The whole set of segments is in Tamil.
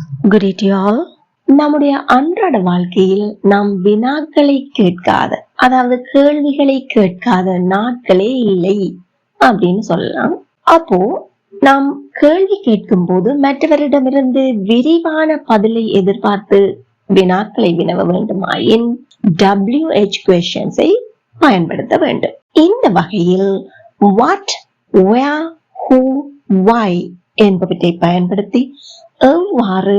Good day to you all. நம்முடைய அன்றாட வாழ்க்கையில் நாம் வினாக்களை கேட்காத, அதாவது கேள்விகளை கேட்காத நாட்களே இல்லை அப்படின்னு சொல்லலாம். அப்போ நாம் கேள்வி கேட்கும் போது மற்றவரிடமிருந்து விரிவான பதிலை எதிர்பார்த்து வினாக்களை வினவ வேண்டுமாயின் WH questions-ஐ பயன்படுத்த வேண்டும். இந்த வகையில் what, where, who, why என்பவற்றை பயன்படுத்தி எவ்வாறு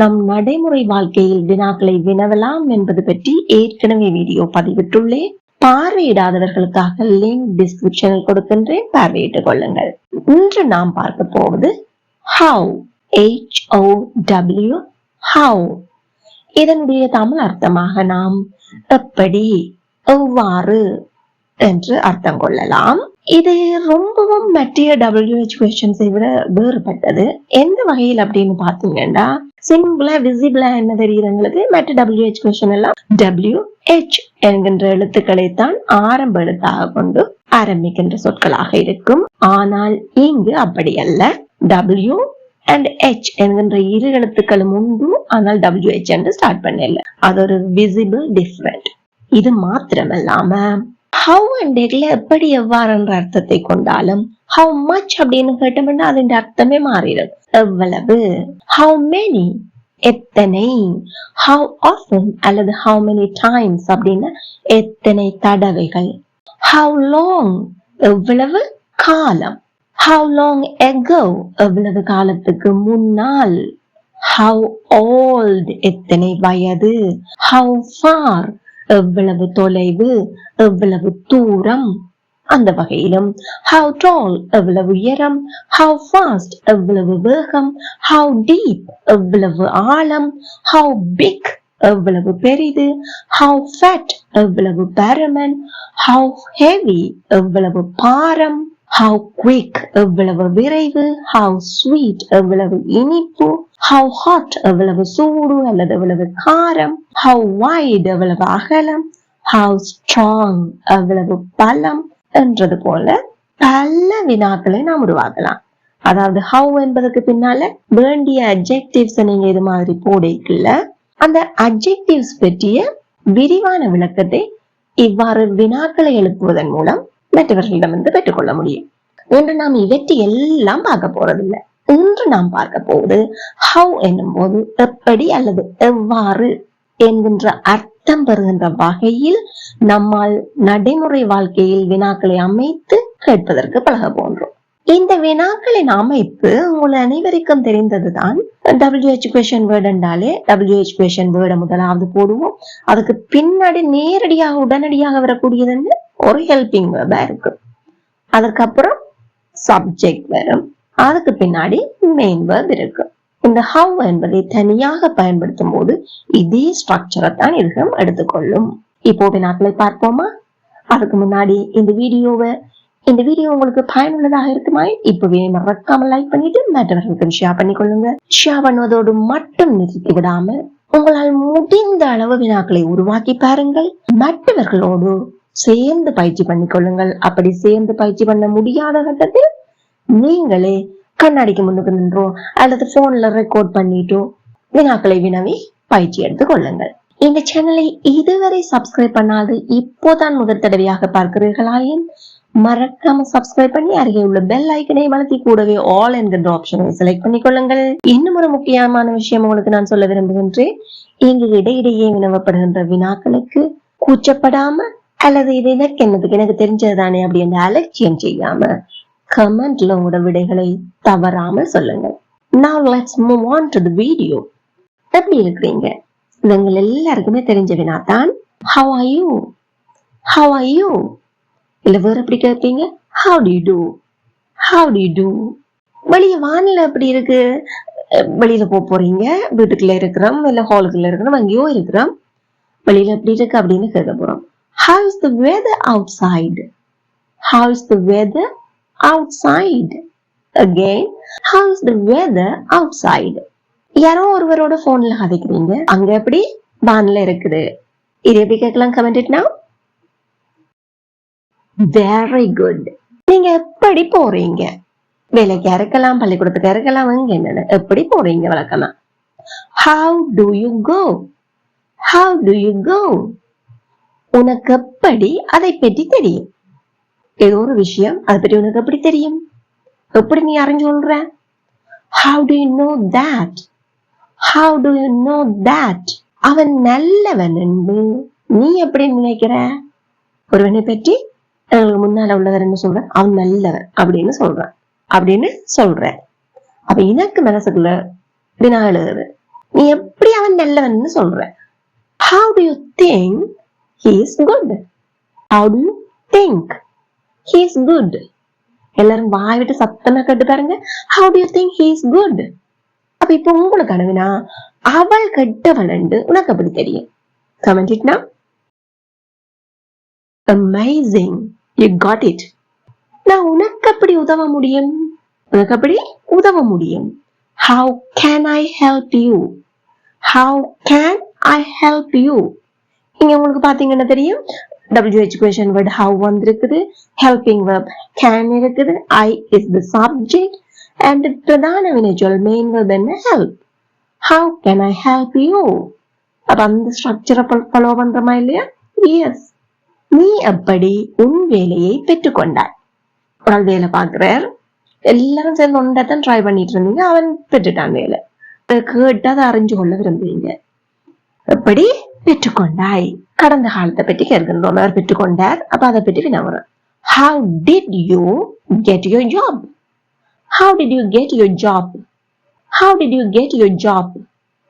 நம் நடைமுறை வாழ்க்கையில் வினாக்களை வினவலாம் என்பது பற்றி ஏற்கனவே வீடியோ பதிவிட்டுள்ளேன். பார்வையிடாதவர்களுக்காக லிங்க் டிஸ்கிரிப்ஷனில் கொடுக்கின்றேன், பார்வையிட்டுக் கொள்ளுங்கள். இன்று நாம் பார்க்க போவது how, HOW, how. இதனுடைய தமிழ் அர்த்தமாக நாம் எப்படி, எவ்வாறு என்று அர்த்தம் கொள்ளலாம். இது ரொம்பவும் மற்ற WH questions-ஐ விட வேறுபட்டது. எந்த வகையில் அப்படின்னு பாத்தீங்கன்னா, சிம்பிளா விசிபிளா என்ன தெரியுதுங்களுக்கு, மற்ற WH question எல்லாம் WH என்கின்ற எழுத்துக்களை தான் ஆரம்ப எழுத்தாக கொண்டு ஆரம்பிக்கின்ற சொற்களாக இருக்கும். ஆனால் இங்கு அப்படி அல்ல. W and H என்கின்ற இரு எழுத்துக்களும் உண்டு, ஆனால் WH என்று ஸ்டார்ட் பண்ணல. அது ஒரு விசிபிள் டிஃபரண்ட். இது மாத்திரமல்லாம how and எப்படி எவ்வாறு என்ற அர்த்தத்தை கொண்டாலும் how much அப்படின்னு கேட்டோம்னா அதன் அர்த்தமே மாறிடும். எவ்வளவு, how many எத்தனை, how often அல்லது how many times அப்படின்னா எத்தனை தடவைகள், how long எவ்வளவு காலம், how long ago எவ்வளவு காலத்துக்கு முன்னால், how old எத்தனை வயது, how far எவ்வளவு தொலைவு, எவ்வளவு தூரம். அந்த வகையிலும் how tall எவ்வளவு உயரம், how fast எவ்வளவு வேகம், how deep எவ்வளவு ஆழம், how big எவ்வளவு பெரிது, how fat எவ்வளவு பருமன், how heavy எவ்வளவு பாரம், how quick எவ்வளவு விரைவு, how sweet எவ்வளவு இனிப்பு, how hot எவ்வளவு சூடு அல்லது எவ்வளவு காரம், how wide எவ்வளவு அகலம், how strong எவ்வளவு பலம் என்றது போல பல வினாக்களை நாம் உருவாக்கலாம். அதாவது how என்பதற்கு பின்னால வேண்டிய adjectives நீங்க இது மாதிரி போடைக்குள்ள அந்த adjectives பற்றிய விரிவான விளக்கத்தை இவ்வாறு வினாக்களை எழுப்புவதன் மூலம் மற்றவர்களிடமிருந்து பெற்றுக்கொள்ள முடியும். இன்று நாம் இவற்றை எல்லாம் பார்க்க போறதில்லை. இன்று நாம் பார்க்க போவது how என்னும் போது எப்படி அல்லது எவ்வாறு என்கின்ற அர்த்தம் பெறுகின்ற வகையில் நம்மால் நடைமுறை வாழ்க்கையில் வினாக்களை அமைத்து கேட்பதற்கு பழக போன்றோம். இந்த வினாக்களின் அமைப்பு உங்கள் அனைவருக்கும் தெரிந்ததுதான். WH question word என்றாலே WH question word முதலாவது போடுவோம். அதுக்கு பின்னாடி நேரடியாக உடனடியாக வரக்கூடியது ஒரு ஹெல்பிங் வேர்பா இருக்கும். அதுக்கப்புறம் சப்ஜெக்ட் வரும். அதுக்கு பின்னாடி மெயின் வேர்ப் இருக்கு. இந்த how என்பதை தனியாக பயன்படுத்தும் போது இதே ஸ்ட்ரக்சரை தான் இதுவும் எடுத்துக்கொள்ளும். இப்போ வினாக்களை பார்ப்போமா? அதுக்கு முன்னாடி இந்த வீடியோ உங்களுக்கு பயனுள்ளதாக இருக்குமா? இப்பவே மறக்காம லைக் பண்ணிட்டு மற்றவர்களுக்கு ஷேர் பண்ணிக்கொள்ளுங்க. ஷேர் பண்ணுவதோடு மட்டும் நிறுத்தி விடாம உங்களால் முடிந்த அளவு வினாக்களை உருவாக்கி பாருங்கள். மற்றவர்களோடு சேர்ந்து பயிற்சி பண்ணிக்கொள்ளுங்கள். அப்படி சேர்ந்து பயிற்சி பண்ண முடியாத கட்டத்தில் நீங்களே கண்ணாடிக்கு முன்னுக்கு நின்றோ அல்லது போன்ல ரெக்கார்ட் பண்ணிட்டோ வினாக்களை வினவி பயிற்சி எடுத்துக் கொள்ளுங்கள். இந்த சேனலை இதுவரை சப்ஸ்கிரைப் பண்ணாது இப்போதான் முதல் தடவையாக பார்க்கிறீர்களாயின் மறக்காம சப்ஸ்கிரைப் பண்ணி அருகே உள்ள பெல் ஐக்கனை வளர்த்தி கூடவே ஆல் என்கின்ற ஆப்ஷனை செலக்ட் பண்ணிக்கொள்ளுங்கள். இன்னும் ஒரு முக்கியமான விஷயம் உங்களுக்கு நான் சொல்ல விரும்புகின்றேன். இங்கு இடையிடையே வினவப்படுகின்ற வினாக்களுக்கு கூச்சப்படாம அல்லது இது எனக்கு தெரிஞ்சதுதானே அப்படி அந்த அலட்சியம் செய்யாம கமெண்ட்ல உங்களோட விடைகளை தவறாமல் சொல்லுங்கள். Now let's move on to the video. எப்படி இருக்கிறீங்க? இவங்க எல்லாருக்குமே தெரிஞ்ச வினாதான் how are you, how are you. இல்ல வேற எப்படி கேட்பீங்க, how do you do, how do you do. வெளிய வானிலை எப்படி இருக்கு? வெளியில போறீங்க, வீட்டுக்குள்ள இருக்கிறோம் இல்ல ஹாலுக்குள்ள இருக்கிறோம், அங்கேயோ இருக்கிறோம், வெளியில எப்படி இருக்கு அப்படின்னு கேட்க போறோம். How is the weather outside? How is the weather outside? Again, how is the weather outside? யாரோ ஒருவரோட போன்ல கதைக்கிறீங்க, அங்க எப்படி வானிலை இருக்குது, இது எப்படி கேட்கலாம்? கமெண்ட் இட் நவ. Very good. நீங்க எப்படி போறீங்க? வேலைக்கா இருக்கலாம், பள்ளிக்கூடத்துக்கு இருக்கலாம், அங்க என்னன்னு எப்படி போறீங்க வழக்கமா? How do you go? How do you go? உனக்கு எப்படி அதை பற்றி தெரியும்? ஏதோ ஒரு விஷயம் அதை பற்றி உனக்கு எப்படி தெரியும்? எப்படி நீ அறிஞ்சு கொள்ற? How do you know that? How do you know that? அவன் நல்லவன் என்று நீ எப்படி நினைக்கிற? ஒருவனை பற்றி முன்னால உள்ளவர் என்ன சொல்ற? அவன் நல்லவன் அப்படின்னு சொல்ற. அப்ப எனக்கு மனசுக்குள்ள வினா எழுதுது. நீ எப்படி அவன் நல்லவன் சொல்ற? How do you think he is good? How do you think he is good? எல்லாரும் வாய் விட்டு சத்தமா கேட்டு பாருங்க. How do you think he is good? அப்ப இப்ப உங்களுக்கு அனுவினா அவள் கெட்டவள் என்று உனக்கு அப்படி தெரியும். Comment it now. Amazing, you got it. நான் உனக்கு அப்படி உதவ முடியும். How can I help you? How can I help you? இங்க உங்களுக்கு பாத்தீங்கன்னா தெரியும் WH question word how வந்திருக்குது, helping verb can இருக்குது, I is the subject and பிரதான வினைச்சொல் main verb என்ன help. How can I help you? அப்ப அந்த ஸ்ட்ரக்சரை ஃபாலோ பண்றமா இல்லையா? எஸ். நீ அப்படி உன் வேலையை பெற்றுக்கொண்டாய். ஒரு ஆள் வேலை பார்க்கிறார், எல்லாரும் சேர்ந்து ஒன்றைத்தான் ட்ரை பண்ணிட்டு இருந்தீங்க, அவன் பெற்றுட்டான் வேலை. கேட்டு அதை அறிஞ்சு கொள்ள விரும்புறீங்க. எப்படி பெற்றுக்கொண்டாய்? கடந்த காலத்தை பற்றி கேட்கின்றோம். அவர் பெற்றுக்கொண்டார், அப்ப அதை பற்றி வினவுறோம். How did you get your job? How did you get your job? How did you get your job?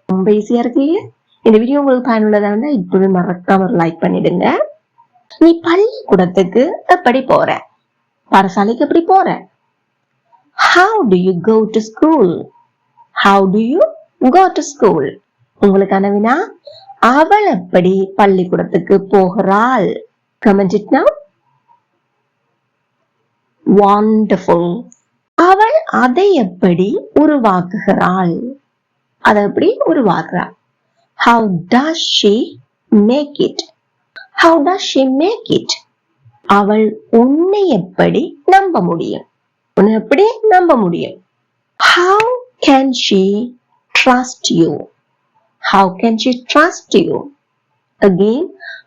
ரொம்ப ஈஸியா இருக்கு இல்லையா? இந்த வீடியோ உங்களுக்கு பயனுள்ளதா இருந்தா இப்பவே மறக்காம ஒரு லைக் பண்ணிடுங்க. நீ பள்ளிக்கூடத்துக்கு எப்படி போற? பாடசாலைக்கு எப்படி போற? How do you go to school? How do you go to school? உங்களுக்கான வினா அவள் எப்படி பள்ளிக்கூடத்துக்கு போகிறாள்? Comment it now. Wonderful. அவள் அதை எப்படி உருவாக்குகிறாள்? அதை எப்படி உருவாக்குறாள்? How does she make it? How does she make it? அவள் உன்னை எப்படி நம்ப முடியும்? உன்னை எப்படி நம்ப முடியும்? How can she trust you? How can she trust you? Again,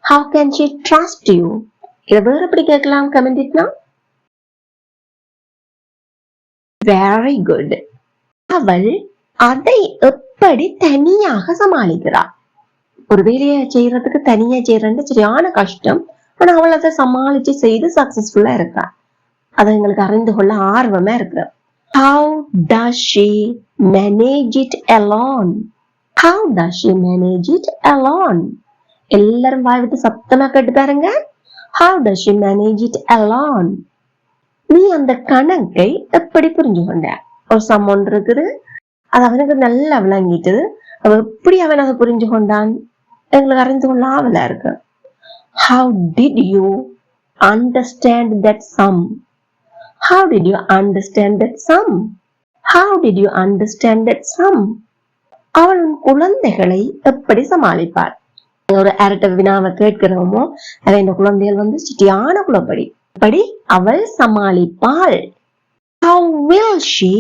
how can she trust you? இதை வேற எப்படி கேட்கலாம்? Comment it now. Very good. அவள் அதை எப்படி தனியாக சமாளிக்கிறாள்? ஒரு வேலையை செய்யறதுக்கு தனியா செய்யறது சரியான கஷ்டம். ஆனா அவள் அதை சமாளிச்சு செய்து சக்சஸ்ஃபுல்லா இருக்கா. அதை எங்களுக்கு அறிந்து கொள்ள ஆர்வமா இருக்கிறோம். How does she manage it alone? How does she manage it alone? எல்லாரும் வாய் விட்டு சத்தமா கேட்டு பாருங்க. How does she manage it alone? நீ அந்த கணக்கை எப்படி புரிஞ்சு கொண்ட? ஒரு சம் ஒன்று இருக்குது, அது அவனுக்கு நல்லா விளங்கிட்டு அவன் எப்படி அவன் அதை புரிஞ்சு கொண்டான் எங்களுக்கு அறிந்து கொள்ள ஆவலா இருக்கு. How did you understand that sum? How did you understand that sum? How did you understand that sum? அவள் குழந்தைகளை எப்படி சமாளிப்பாள்? ஒரு அரட்ட வினாவை கேட்கிறோமோ அதை இந்த குழந்தைகள் சிட்டியான குழப்படி எப்படி அவள் சமாளிப்பாள்? How will she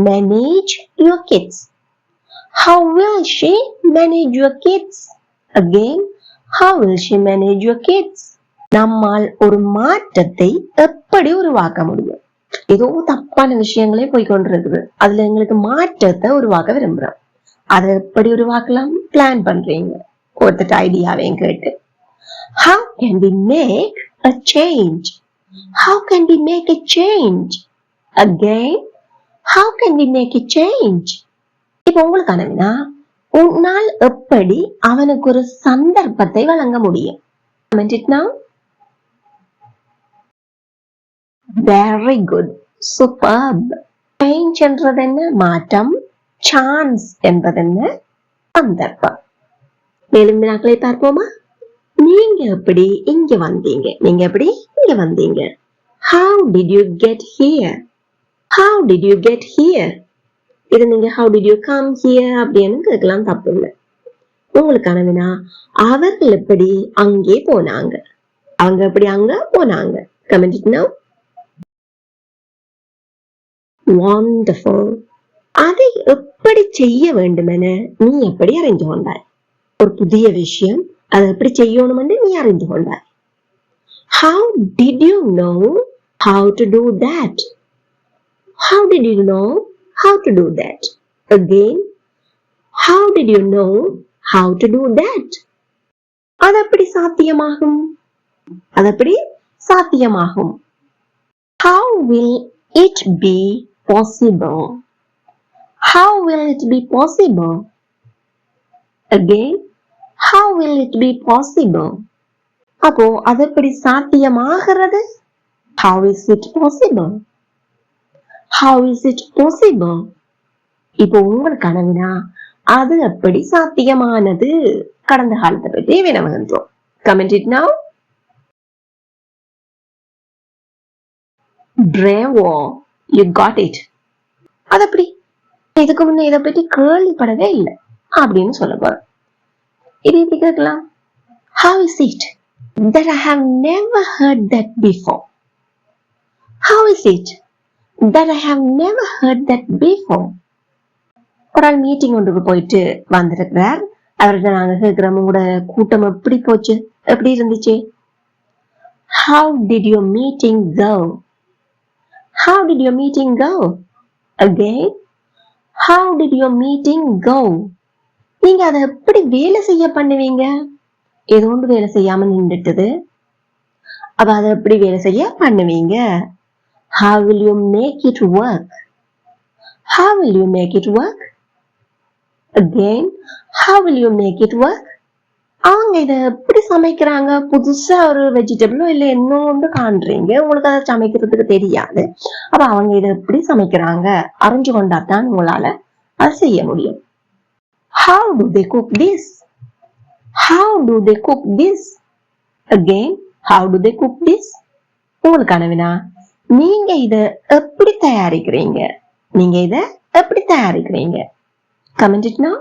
manage your kids? How will she manage your kids? Again, how will she manage your kids? நம்மால் ஒரு மாற்றத்தை எப்படி உருவாக்க முடியும்? ஏதோ தப்பான விஷயங்களே போய்கொண்டிருக்குது, அதுல எங்களுக்கு மாற்றத்தை உருவாக்க விரும்புறோம். அதை எப்படி உருவாக்கலாம் பிளான் பண்றீங்க. ஒருத்தட்ட ஐடியாவையும் கேட்டு how can we make a change? How can we make a change? Again, how can we make a change? இப்ப உங்களுக்கு அனுவினா உன்னால் எப்படி அவனுக்கு ஒரு சந்தர்ப்பத்தை வழங்க முடியும்? Comment it now. Very good, superb. Change என்றது என்ன? மாற்றம். Chance என்பது என்ன? சந்தர்ப்பம். மேலும் வினாக்களை பார்ப்போமா? நீங்க எப்படி இங்க வந்தீங்க? நீங்க எப்படி இங்க வந்தீங்க? How did you get here? How did you get here? இது நீங்க how did you come here அப்படின்னு கேட்கலாம், தப்பு இல்லை. உங்களுக்கான வினா அவர்கள் எப்படி அங்கே போனாங்க? அவங்க எப்படி அங்க போனாங்க? Comment it now. Wonderful. அதை எப்படி செய்ய வேண்டுமென நீ எப்படி அறிந்து கொண்டாய்? ஒரு புதிய விஷயம் அதை எப்படி செய்யணும் என்று நீ அறிந்து கொண்டாய். How did you know how to do that? How did you know how to do that? Again, how did you know how to do that? அது எப்படி சாத்தியமாகும்? அது எப்படி சாத்தியமாகும்? How will it be possible? How will it be possible? Again, how will it be possible? அப்போ அது எப்படி சாத்தியமாகிறது? How is it possible? How is it possible? இப்போ உங்களுக்கு கனவினா அது எப்படி சாத்தியமானது? கடந்த காலத்தை பற்றி வினவுகின்றோம். Comment it now. Bravo, you got it. அது எப்படி? இதுக்கு முன்ன இதை பற்றி கேள்விப்படவே இல்லை அப்படின்னு சொல்ல போறேன். இது எப்படி கேட்கலாம்? How is it that I have never heard that before? How is it that I have never heard that before? ஒரு ஆள் மீட்டிங் ஒன்றுக்கு போயிட்டு வந்திருக்கிறார். அவர்கிட்ட நாங்க கேட்கிறோம், உங்களோட கூட்டம் எப்படி போச்சு, எப்படி இருந்துச்சு? How did your meeting go? How did your meeting go? Again, how did your meeting go? நீங்க அதை எப்படி வேலை செய்ய பண்ணுவீங்க? ஏதோ ஒன்று வேலை செய்யாம நின்றுட்டது, அப்ப அதை எப்படி வேலை செய்ய பண்ணுவீங்க? How will you make it work? How will you make it work? Again, how will you make it work? அவங்க இதை எப்படி சமைக்கிறாங்க? புதுசா ஒரு வெஜிடபிளோ இல்லை என்ன ஒன்று காண்றீங்க, உங்களுக்கு அதை சமைக்கிறதுக்கு தெரியாது. அப்ப அவங்க இதை எப்படி சமைக்கிறாங்க அறிஞ்சு கொண்டாதான் உங்களால அதை செய்ய முடியும். How do they cook this? How do they cook this? Again, how do they cook this? உங்களுக்கு கனவினா நீங்க இதை எப்படி தயாரிக்கிறீங்க? நீங்க இதை எப்படி தயாரிக்கிறீங்க? Comment it now.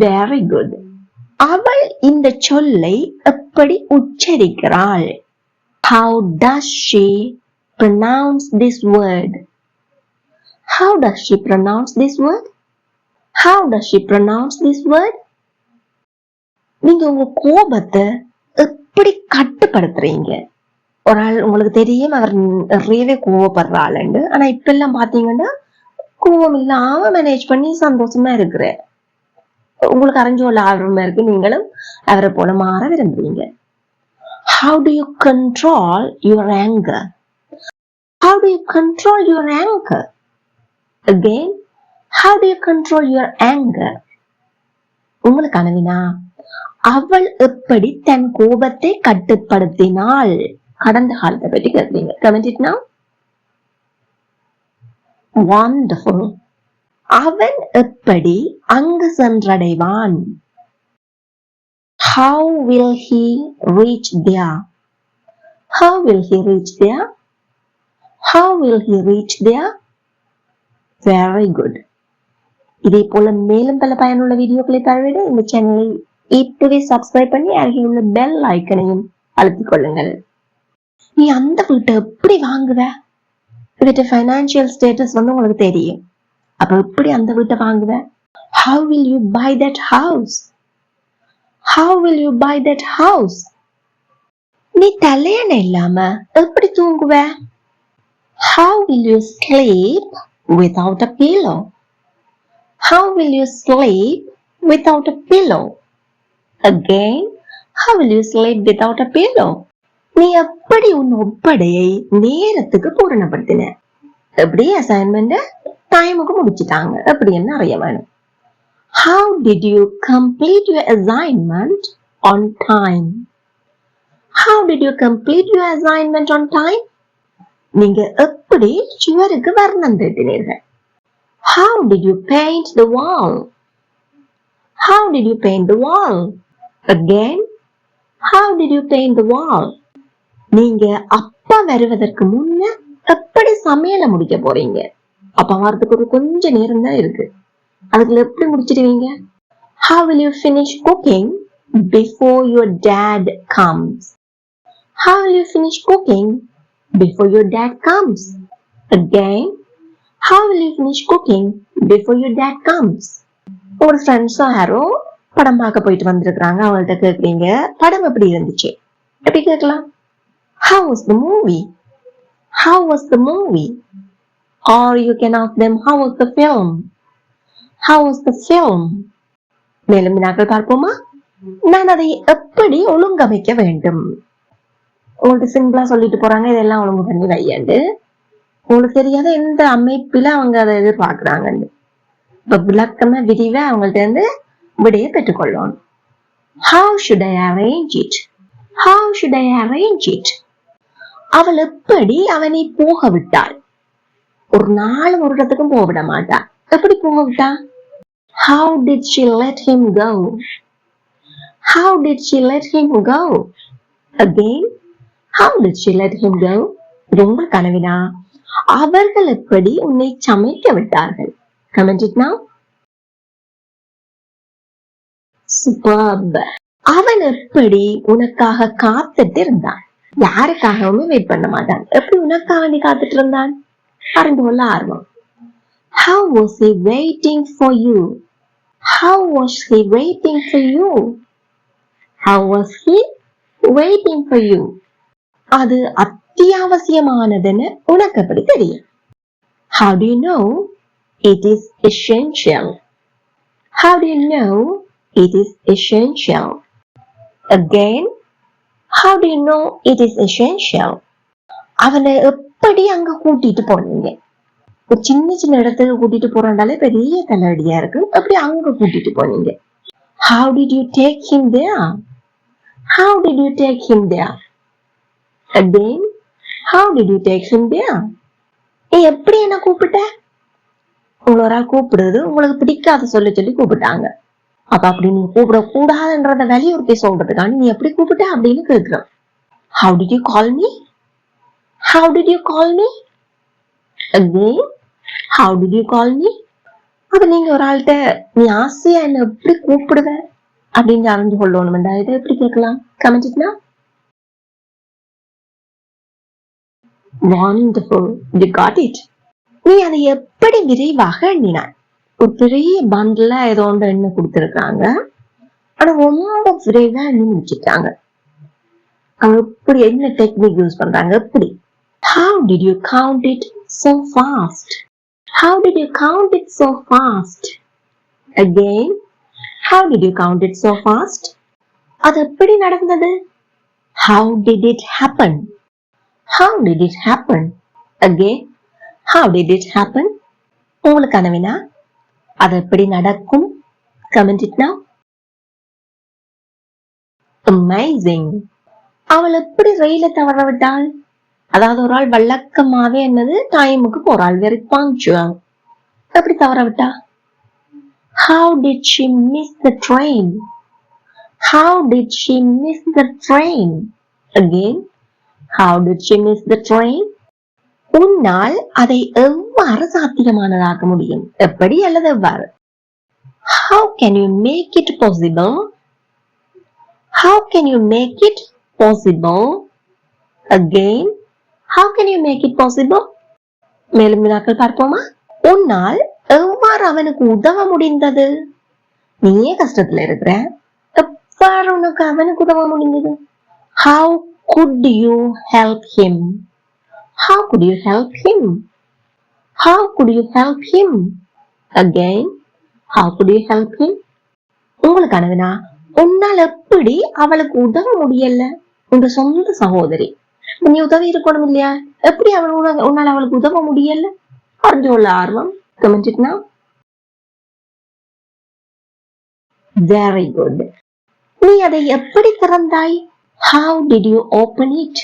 Very good. அவள் இந்த சொல்லை எப்படி உச்சரிக்கிறாள்? How does she pronounce this word? How does she pronounce this word? How does she pronounce this word? நீங்க உங்க கோபத்தை எப்படி கட்டுப்படுத்துறீங்க? ஒரு ஆள் உங்களுக்கு தெரியும் அவர் நிறையவே கோவப்படுறாள்ண்டு, ஆனா இப்ப எல்லாம் பாத்தீங்கன்னா கோபம் இல்லாம மேனேஜ் பண்ணி சந்தோஷமா இருக்கிற உங்களுக்கு அறிஞ்சோல ஆர்வமா இருக்கு, நீங்களும் அவரை போல மாற விரும்புறீங்க. How do you control your anger? How do you control your anger? Again, how do you control your anger? உங்களுக்கு கனவினா அவள் எப்படி தன் கோபத்தை கட்டுப்படுத்தினாள் கடந்த காலத்தை பற்றி கேட்கிறீங்க. Comment it now. Wonderful. அவன் எப்படி அங்கு சென்றடைவான்? How will he reach there? How will he reach there? How will he reach there? Very good. இதே போல மேலும் பல பயனுள்ள வீடியோக்களை தரவிட இந்த சேனலை இப்பவே சப்ஸ்கிரைப் பண்ணி அருகில் உள்ள பெல் ஐக்கனையும் அழுத்திக் கொள்ளுங்கள். நீ அந்த வீட்டை எப்படி வாங்குவ? வீட்டு ஃபைனான்சியல் ஸ்டேட்டஸ் உங்களுக்கு தெரியும், அப்ப எப்படி அந்த வீட்டை வாங்குவ? How will you buy that house? How will you buy that house? நீ தலையணை இல்லாம எப்படி தூங்குவ? How will you sleep without a pillow? How will you sleep without a pillow? Again, how will you sleep without a pillow? நீ எப்படி உன் ஒப்படையை நேரத்துக்கு பூரணப்படுத்தின? எப்படி அசைன்மெண்ட் டைமுக்கு முடிச்சிட்டாங்க அப்படின்னு அறிய வேணும். How did you complete your assignment on time? How did you complete your assignment on time? நீங்க எப்படி சுவருக்கு வர்ணம் தீட்டினீர்கள்? How did you paint the wall? How did you paint the wall? Again, how did you paint the wall? நீங்க அப்பா வருவதற்கு முன்ன எப்படி சமையல முடிக்க போறீங்க? அப்பா வரதுக்கு ஒரு கொஞ்ச நேரம் தான் இருக்கு, அதுக்குள்ள எப்படி முடிச்சிடுவீங்க? How will you finish cooking before your dad comes? How will you finish cooking before your dad comes? Again, How will you finish cooking before your dad comes? ஒரு ஃப்ரெண்ட்ஸும் யாரோ படம் பார்க்க போயிட்டு வந்திருக்கிறாங்க. அவங்கள்ட்ட கேட்குறீங்க, படம் எப்படி இருந்துச்சு? எப்படி கேட்கலாம்? How was the movie? How was the movie? Or you can ask them, how was the film? How was the film? மேலும் வினாக்கள் பார்ப்போமா? நான் அதை எப்படி ஒழுங்கமைக்க வேண்டும்? உங்களுக்கு சிம்பிளா சொல்லிட்டு போறாங்க, இதெல்லாம் ஒழுங்கு பண்ணி வையாண்டு. உங்களுக்கு தெரியாத எந்த அமைப்பில அவங்க அதை எதிர்பார்க்கிறாங்கன்னு இப்ப விளக்கமா விரிவா அவங்கள்ட்ட இருந்து விடையை பெற்றுக்கொள்ளணும். How should I arrange it? How should I arrange it? அவள் எப்படி அவனை போக விட்டாள்? ஒரு நாள் ஒரு இடத்துக்கும் போக விட மாட்டாள். எப்படி போக விட்டா? How did she let him go? How did she let him go? Again, how did she let him go? ரொம்ப கனவினா அவர்கள் எப்படி உன்னை சமைக்க விட்டார்கள்? Comment it now. Superb. அவன் எப்படி உனக்காக காத்துட்டு இருந்தான்? யாருக்காகவுமே வெயிட் பண்ண மாட்டான். எப்படி உனக்காக நீ காத்துட்டு இருந்தான்? அறிந்து கொள்ள ஆர்வம். How was he waiting for you? How was he waiting for you? How was he waiting for you? அது அத்தியாவசியமானதுன்னு உனக்கு எப்படி தெரியும்? How do you know it is essential? How do you know it is essential? Again, how do you know it is essential? அவனை எப்படி அங்க கூட்டிட்டு போனீங்க? ஒரு சின்ன சின்ன இடத்துக்கு கூட்டிட்டு போறாண்டாலே பெரிய தலைவலியா இருக்கு. எப்படி அங்க கூட்டிட்டு போனீங்க? How did you take him there? How did you take him there? Again, how did you take him there? நீ எப்படி என்ன கூப்பிட்ட? உங்களை ஒரு ஆள் கூப்பிடுறது உங்களுக்கு பிடிக்காத சொல்லி கூப்பிட்டாங்க. அப்ப அப்படி நீ கூப்பிட கூடாதுன்றத வலியுறுத்தி சொல்றதுக்கான நீ எப்படி கூப்பிட்ட அப்படின்னு கேட்கிறோம். How did you call me? How did you call me? Again, how did you call me? அப்ப நீங்க ஒரு ஆள்கிட்ட நீ ஆசையா என்ன எப்படி கூப்பிடுவ அப்படின்னு அறிஞ்சு கொள்ளணும்டா. இதை எப்படி கேட்கலாம்? Comment it now. Wonderful. You got it. நீ அதை எப்படி விரைவாக எண்ணினாய்? ஒரு பெரிய பண்ட்ல ஏதோ ஒன்று எண்ணெய் கொடுத்துருக்காங்க, ஆனா ரொம்ப விரைவா எண்ணி முடிச்சிட்டாங்க. அவங்க எப்படி என்ன டெக்னிக் யூஸ் பண்றாங்க? எப்படி? How did you count it so fast? How did you count it so fast? Again, how did you count it so fast? அது எப்படி நடந்தது? How did it happen? How did it happen? Again, how did it happen? உங்களுக்கான வினா, அது எப்படி நடக்கும்? Comment it now. Amazing. அவள் எப்படி ரயில தவற விட்டாள்? அதாவது ஒரு ஆள் வழக்கமாவே என்னது டைமுக்கு போறாள், வெரி பங்க்சுவல். எப்படி தவற விட்டா? How did she miss the train? How did she miss the train? Again, how did she miss the train? உன்னால் அதை எவ்வாறு சாத்தியமானதாக்க முடியும்? எப்படி அல்லது எவ்வாறு? How can you make it possible? How can you make it possible? Again, how can you make it possible? மேலும் வினாக்கள் பார்ப்போமா? உன்னால் எவ்வாறு அவனுக்கு உதவ முடிந்தது? நீயே கஷ்டத்துல இருக்கிற, எவ்வாறு உனக்கு அவனுக்கு உதவ முடிந்தது? How could you help him? How could you help him? How could you help him? Again, how could you help him? உங்களுக்கான வினா, உன்னால் எப்படி அவளுக்கு உதவ முடியல? உங்க சொந்த சகோதரி, நீ உதவி இருக்கணும் இல்லையா? எப்படி உன்னால் அவளுக்கு உதவ முடியல? அறிஞ்சு கொள்ள ஆர்வம். Comment it now. Very good. நீ அதை எப்படி திறந்தாய்? How did you open it?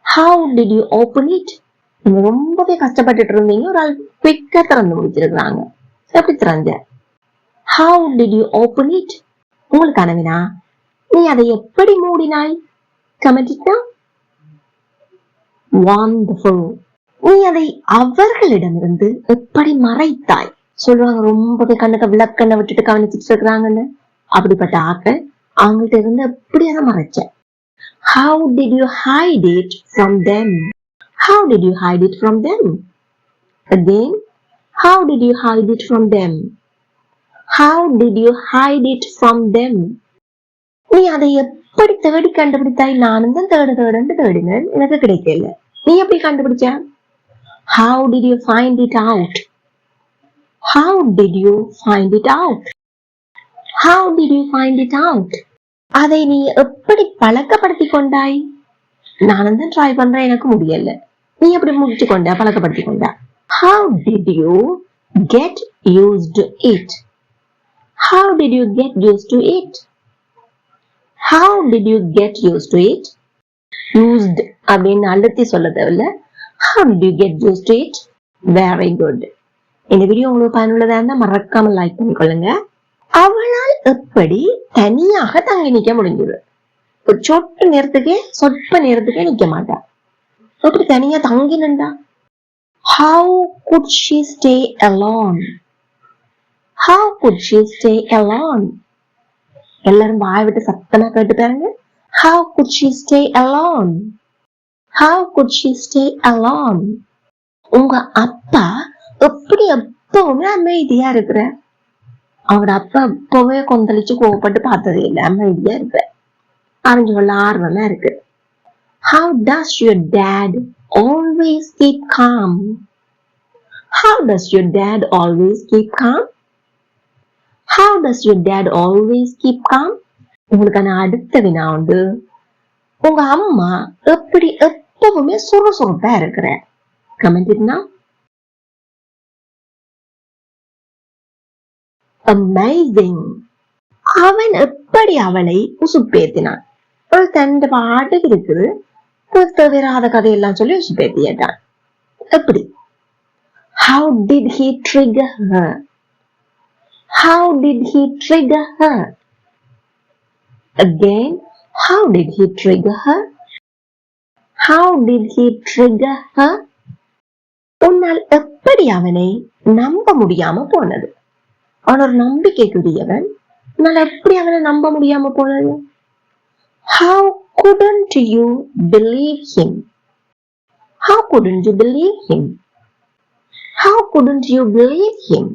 How did you open it? நீங்க ரொம்பவே கஷ்டப்பட்டுட்டு இருந்தீங்க, ஒரு ஆள் குயிக்கா திறந்து முடிச்சிருக்காங்க. எப்படி திறந்த? How did you open it? உங்களுக்கான வினா, நீ அதை எப்படி மூடினாய்? Comment it now. Wonderful. நீ அதை அவர்களிடமிருந்து எப்படி மறைத்தாய்? சொல்லுவாங்க ரொம்பவே கண்ணுக்கு விளக்கண்ணை விட்டுட்டு கவனிச்சுட்டு இருக்கிறாங்கன்னு. அப்படிப்பட்ட ஆக்கள் அவங்கள்ட்ட இருந்து எப்படி அதை மறைச்ச? How did you hide it from them? How did you hide it from them? Again, how did you hide it from them? How did you hide it from them? நீ அதை எப்படி தேடி கண்டுபிடித்தாய்? நானும் தான் தேடுன்னு தேடினேன், எனக்கு கிடைக்கல. நீ எப்படி கண்டுபிடிச்ச? How did you find it out? How did you find it out? How did you find it out? அதை நீ எப்படி பழக்கப்படுத்தி கொண்டாய்? நானும் தான் ட்ரை பண்றேன், எனக்கு முடியல. நீ எப்படி முடிச்சு கொண்டா, பழக்கப்படுத்தி கொண்டா? How did you get used to it? How did you get used to it? How did you get used to it? Used அப்படின்னு அழுத்தி சொல்ல தேவையில்ல. How did you get used to it? Very good. இந்த வீடியோ உங்களுக்கு பயனுள்ளதா இருந்தா மறக்காம லைக் பண்ணிக்கொள்ளுங்க. அவளால் எப்படி தனியாக தங்கி நிக்க முடிஞ்சது? ஒரு சொற்ப நேரத்துக்கே நிக்க மாட்டா. எப்படி தனியா தங்கி நின்றா? How could she stay alone? How could she stay alone? எல்லாரும் வாய் விட்டு சத்தமா கேட்டு பாருங்க. How could she stay alone? How could she stay alone? உங்க அப்பா எப்படி எப்பவுமே அமைதியா இருக்கிற? அவரோட அப்பா எப்பவே கொந்தளிச்சு கோவப்பட்டு பார்த்ததே இல்லை, அமைதியா இருப்ப. அறிஞ்சு கொள்ள ஆர்வமா இருக்கு. How does your dad always keep calm? How does your dad always keep calm? How does your dad always keep calm? உங்களுக்கான அடுத்த வினா உண்டு. உங்க அம்மா எப்படி எப்பவுமே சுறுசுறுப்பா இருக்கிற? Comment it now. Amazing. அவன் எப்படி அவளை உசுப்பேத்தினான்? ஒரு தண்ட பாட்டுக்கு இருக்குது, தவிராத கதையெல்லாம் சொல்லி உசுப்பேத்திட்டான். எப்படி? How did he trigger her? How did he trigger her? Again, how did he trigger her? How did he trigger her? உன்னால் எப்படி அவனை நம்ப முடியாம போனது? அவன் ஒரு நம்பிக்கைக்குரியவன், உன்னால் எப்படி அவனை நம்ப முடியாம போனது? How couldn't you believe him? How couldn't you believe him? How couldn't you believe him?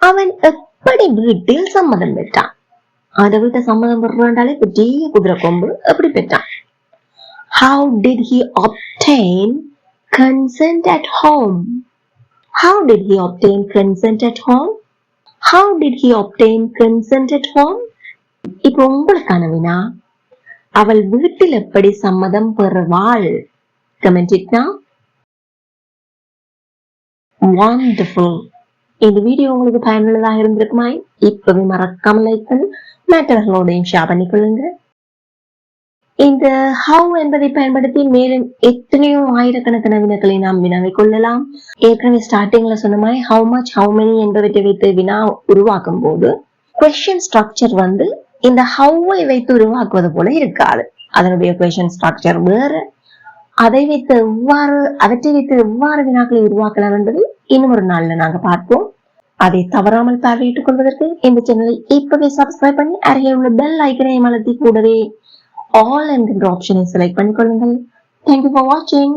அவன் எப்படி வீட்டில் சம்மதம் பெற்றான்? அதை வீட்டை சம்மதம் பெறாண்டாலே பெரிய குதிரை கொம்பு எப்படி பெற்றான்? How did he obtain consent at home? How did he obtain consent at home? How did he obtain consent at home? இப்போ உங்களுக்கான வினா, அவள் வீட்டில் எப்படி சம்மதம் பெறுவாள்? Comment it now. Wonderful. இந்த வீடியோ உங்களுக்கு பயனுள்ளதாக இருந்திருக்குமா? இப்பவே மறக்காம லைக் பண்ணி மற்றவர்களோடையும் ஷேர் பண்ணிக்கொள்ளுங்க. இந்த how என்பதை பயன்படுத்தி மேலும் எத்தனையோ ஆயிரக்கணக்கான வினாக்களை நாம் வினாவை கொள்ளலாம். ஏற்கனவே ஸ்டார்டிங்ல சொன்ன மாதிரி how much, how many என்பவற்றை வைத்து வினா உருவாக்கும் போது கொஸ்டின் ஸ்ட்ரக்சர் வந்து இந்த ஹவ்வை வைத்து உருவாக்குவது போல இருக்காது. அதனுடைய கொஸ்டின் ஸ்ட்ரக்சர் வேற. அவற்றை வைத்து எவ்வாறு வினாக்களை உருவாக்கலாம் என்பதை இன்னும் ஒரு நாள்ல நாங்க பார்ப்போம். அதை தவறாமல் பார்வையிட்டுக் கொள்வதற்கு இந்த சேனலை இப்பவே சப்ஸ்கிரைப் பண்ணி அருகே உள்ள பெல் ஐக்கனை அழுத்தி கூடவே ஆல் என்கின்ற ஆப்ஷனை select பண்ணிக்கொள்ளுங்கள். Thank you for watching.